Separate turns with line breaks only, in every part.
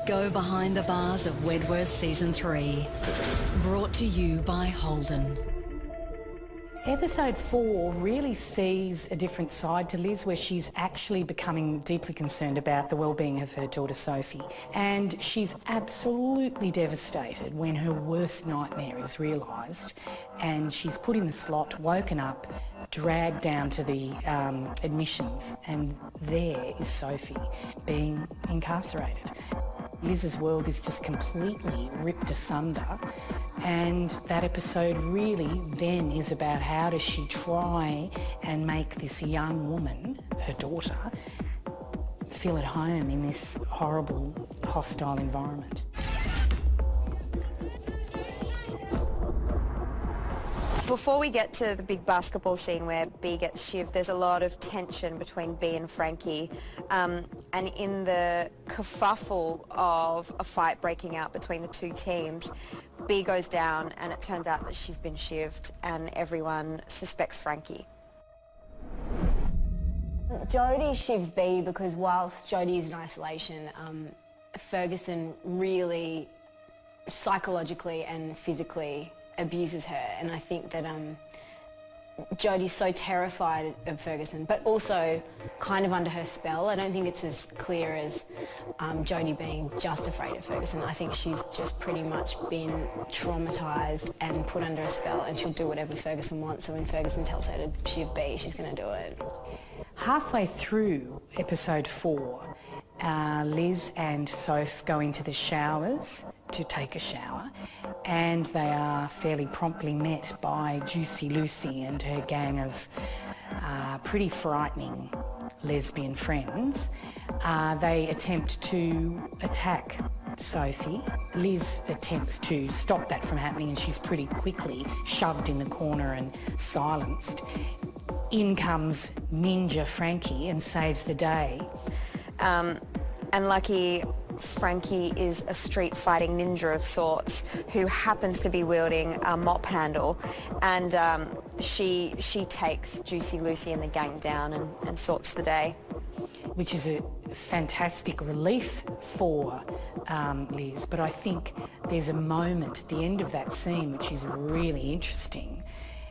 Go behind the bars of Wentworth Season 3. Brought to you by Holden.
Episode 4 really sees a different side to Liz, where she's actually becoming deeply concerned about the well-being of her daughter Sophie. And she's absolutely devastated when her worst nightmare is realised, and she's put in the slot, woken up, dragged down to the admissions, and there is Sophie being incarcerated. Liz's world is just completely ripped asunder, and that episode really then is about how does she try and make this young woman, her daughter, feel at home in this horrible, hostile environment.
Before we get to the big basketball scene where B gets shivved, there's a lot of tension between B and Frankie. And in the kerfuffle of a fight breaking out between the two teams, B goes down and it turns out that she's been shivved and everyone suspects Frankie.
Jodie shivs B because whilst Jodie is in isolation, Ferguson really psychologically and physically abuses her, and I think that Jodie's so terrified of Ferguson, but also kind of under her spell. I don't think it's as clear as Jodie being just afraid of Ferguson. I think she's just pretty much been traumatised and put under a spell, and she'll do whatever Ferguson wants, so when Ferguson tells her to shiv B, she's going to do it.
Halfway through episode 4, Liz and Soph go into the showers to take a shower, and they are fairly promptly met by Juicy Lucy and her gang of pretty frightening lesbian friends. They attempt to attack Sophie. Liz attempts to stop that from happening, and she's pretty quickly shoved in the corner and silenced. In comes Ninja Frankie and saves the day.
And lucky Frankie is a street fighting ninja of sorts who happens to be wielding a mop handle, and she takes Juicy Lucy and the gang down and sorts the day.
Which is a fantastic relief for Liz, but I think there's a moment at the end of that scene which is really interesting,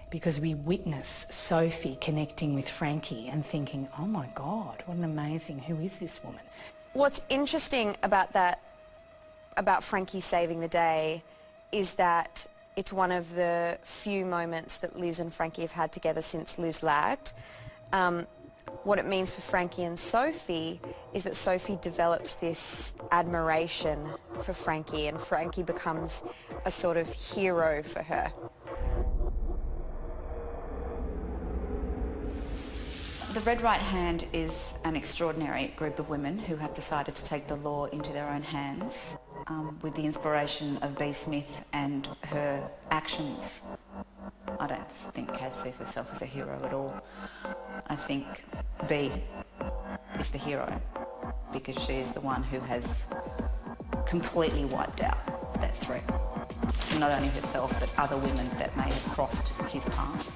because we witness Sophie connecting with Frankie and thinking, oh my God, what an amazing, who is this woman?
What's interesting about that, about Frankie saving the day, is that it's one of the few moments that Liz and Frankie have had together since Liz lagged. What it means for Frankie and Sophie is that Sophie develops this admiration for Frankie, and Frankie becomes a sort of hero for her.
The Red Right Hand is an extraordinary group of women who have decided to take the law into their own hands with the inspiration of B. Smith and her actions. I don't think Kaz sees herself as a hero at all. I think B is the hero because she is the one who has completely wiped out that threat from not only herself but other women that may have crossed his path.